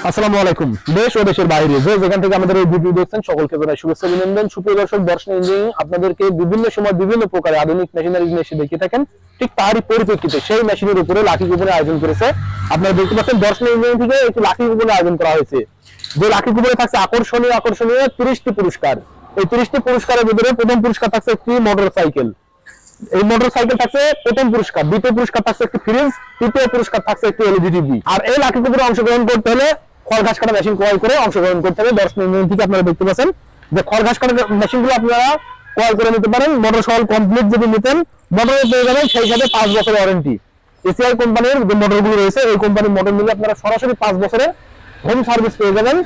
আসসালামু আলাইকুম। দেশ ও দেশের বাইরে যে যেখান থেকে আমাদের এই ভিডিও দেখছেন সকলকে জানাই শুভেচ্ছা অভিনন্দন। সুপ্রিয় দর্শক, দর্শন ইঞ্জিনিয়ারিং আপনাদেরকে বিভিন্ন সময় বিভিন্ন প্রকার আধুনিক মেশিনারি জিনিস দেখিয়ে থাকেন। ঠিক তারই পরিপ্রেক্ষিতে সেই মেশিনের উপরে লাকি কুপনের আয়োজন করেছে। আপনারা দেখতে পাচ্ছেন দর্শন ইঞ্জিনিয়ারিং থেকে একটি লাকি কুপনের আয়োজন করা হয়েছে। যে লাকি কুপনে থাকছে আকর্ষণীয় 30টি পুরস্কার। এই 30টি পুরস্কারের ভিতরে প্রথম পুরস্কার থাকছে একটি মোটরসাইকেল। এই মোটরসাইকেল থাকছে প্রথম পুরস্কার, দ্বিতীয় পুরস্কার থাকছে একটি ফ্রিজ, তৃতীয় পুরস্কার থাকছে একটি এলইডি টিভি। আর এই লাকি কুপনে অংশগ্রহণ করতে হলে খড় ঘাস কাটা মেশিন ক্রয় করে অংশগ্রহণ করতে হবে। দর্শন ইঞ্জিনিয়ারিং থেকে আপনারা দেখতে পাচ্ছেন যে খড় ঘাস কাটা মেশিনগুলো আপনারা ক্রয় করে নিতে পারেন। মোটর সহ কমপ্লিট যদি নিতেন মোটরে পেয়ে যাবেন সেই সাথে 5 বছরের ওয়ারেন্টি। এসিআই কোম্পানির যে মোটরগুলো রয়েছে এই কোম্পানির মোটর নিলে আপনারা সরাসরি 5 বছরের হোম সার্ভিস পেয়ে যাবেন।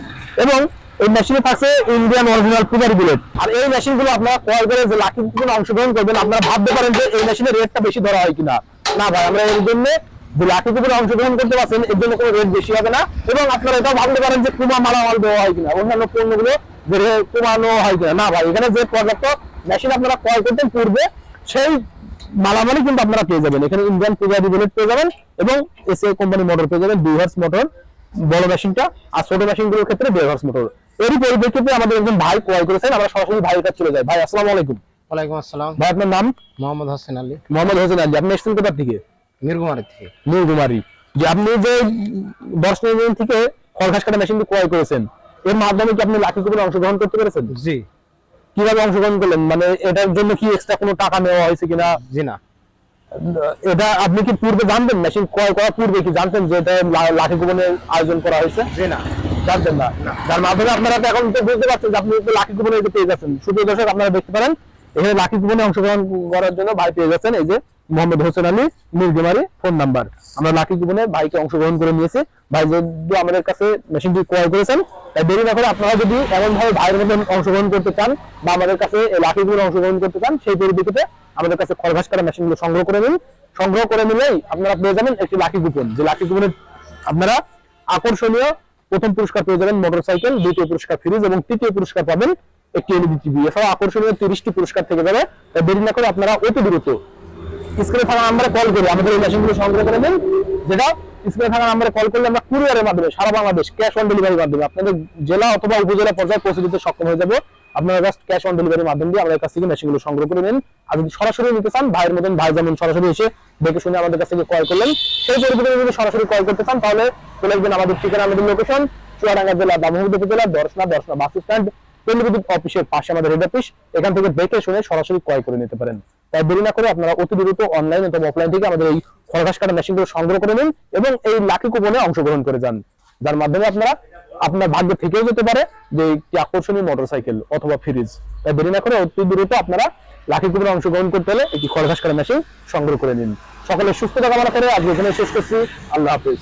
এবং এই মেশিনে থাকছে ইন্ডিয়ান অরিজিনাল পূজারি বুলেট। আর এই মেশিনগুলো আপনারা ক্রয় করে যে লাকি কুপনে অংশগ্রহণ করবেন, আপনারা ভাবতে পারেন যে এই মেশিনের রেটটা বেশি ধরা হয় কিনা। না ভাই, আমরা এর জন্য যে লাকি কুপনে অংশগ্রহণ করতে পারছেন এর জন্য কোনো রেট বেশি হবে না। এবং আপনারা এটাও ভাবতে পারেন যে কুমা মালামাল দেওয়া হয় কিনা, অন্যান্য পণ্যগুলো যে কুমানো হয় কিনা। না ভাই, এখানে যে পর্যাপ্ত মেশিন আপনারা ক্রয় করতেন পূর্বে সেই মালামালই কিন্তু আপনারা পেয়ে যাবেন। এখানে ইন্ডিয়ান পূজারি বুলেট পেয়ে যাবেন এবং এসিআই কোম্পানি মোটর পেয়ে যাবেন 2 হর্স মোটর বড় মেশিনটা, আর ছোট মেশিনগুলোর ক্ষেত্রে 1.5 হর্স মোটর। এরই পরিপ্রেক্ষিতে আমাদের একজন ভাই ক্রয় করেছেন। আমরা সরাসরি ভাইয়ের কাছে চলে যাই। ভাই আসসালামু আলাইকুম। ওয়ালাইকুম আসসালাম। ভাই আপনার নাম? মোহাম্মদ হোসেন আলী। মোহাম্মদ হোসেন আলী। আপনি এসেছেন কোথা থেকে? মিরগুমারি থেকে। মিরগুমারি। যে আপনি যে দর্শন ইঞ্জিনিয়ারিং থেকে খড় ঘাস কাটা মেশিনটি ক্রয় করেছেন এর মাধ্যমে কি আপনি লাকি কুপনে অংশগ্রহণ করতে পেরেছেন? জি। কিভাবে অংশগ্রহণ করলেন? মানে এটার জন্য কি এক্সট্রা কোনো টাকা নেওয়া হয়েছে কিনা? জি না। এটা আপনি কি পূর্বে জানতেন? মেশিন ক্রয় করার পূর্বে কি জানতেন যে এটা লাকি কুপনের আয়োজন করা হয়েছে? জি না। জানতেন না। যার মাধ্যমে আপনারা এখন তো বুঝতে পারছেন যে আপনি লাকি কুপনে পেয়ে যাচ্ছেন। সুপ্রিয় দর্শক, আপনারা দেখতে পারেন এখানে লাকি কুপনে অংশগ্রহণ করার জন্য ভাই পেয়ে যাচ্ছেন এই যে মোহাম্মদ হোসেন আলী, মিরগুমারি, ফোন নাম্বার। আমরা লাকি কুপনে ভাইকে অংশগ্রহণ করে নিয়েছি। ভাই যদি আমাদের কাছে মেশিনটি ক্রয় করেছেন, তাই দেরি না করে আপনারা যদি এমন ভাবে ভাইয়ের মধ্যে অংশগ্রহণ করতে চান বা আমাদের কাছে লাকি কুপনে অংশগ্রহণ করতে চান, সেই পরিপ্রেক্ষিতে আমাদের কাছে খড় ঘাস কাটা মেশিনগুলো সংগ্রহ করে নিন। সংগ্রহ করে নিলেই আপনারা পেয়ে যাবেন একটি লাকি কুপন। যে লাকি কুপনে আপনারা আকর্ষণীয় প্রথম পুরস্কার পেয়ে যাবেন মোটরসাইকেল, দ্বিতীয় পুরস্কার ফ্রিজ এবং তৃতীয় পুরস্কার পাবেন একটি এলইডি টিভি। এছাড়াও আকর্ষণীয় 30টি পুরস্কার থেকে যাবে। তাই দেরি না করে আপনারা অতি দ্রুত স্ক্রিনে থাকা নাম্বারে কল করে আমাদের এই মেশিনগুলো সংগ্রহ করে নিন। যেটা স্ক্রিনে থাকা নাম্বারে কল করলে আমরা কুরিয়ারের মাধ্যমে সারা বাংলাদেশ ক্যাশ অন ডেলিভারির মাধ্যমে আপনাদের জেলা অথবা উপজেলা পর্যায়ে পৌঁছে দিতে সক্ষম হয়ে যাবে। আপনারা জাস্ট ক্যাশ অন ডেলিভারির মাধ্যমে দিয়ে আমাদের কাছ থেকে মেশিনগুলো সংগ্রহ করে নিন। আর যদি সরাসরি নিতে চান, ভাইয়ের মতন ভাই যেমন সরাসরি এসে দেখে শুনে আমাদের কাছ থেকে ক্রয় করলেন, সেই পরিপ্রেক্ষিতে যদি সরাসরি ক্রয় করতে চান তাহলে চলে আসবেন আমাদের ঠিকানা, আমাদের লোকেশন চুয়াডাঙ্গা জেলা দামোহদ উপজেলা দর্শনা বাস স্ট্যান্ড কেন্দ্রবিদ্যুৎ অফিসের পাশে আমাদের হেড অফিস। এখান থেকে দেখে শুনে সরাসরি ক্রয় করে নিতে পারেন। তাই দেরি না করে আপনারা অতি দ্রুত অনলাইন অথবা অফলাইন থেকে আমাদের এই খড় ঘাস কাটা মেশিনগুলো সংগ্রহ করে নিন এবং এই লাকি কুপনে অংশগ্রহণ করে যান। যার মাধ্যমে আপনারা আপনার ভাগ্য থেকেও যেতে পারে যে একটি আকর্ষণীয় মোটরসাইকেল অথবা ফ্রিজ। তাই দেরি না করে অতি দ্রুত আপনারা লাকি কুপনে অংশগ্রহণ করতে হলে একটি খড় ঘাস কাটা মেশিন সংগ্রহ করে নিন। সকলের সুস্থতা কামনা করে আজকে এখানে শেষ করছি। আল্লাহ হাফেজ।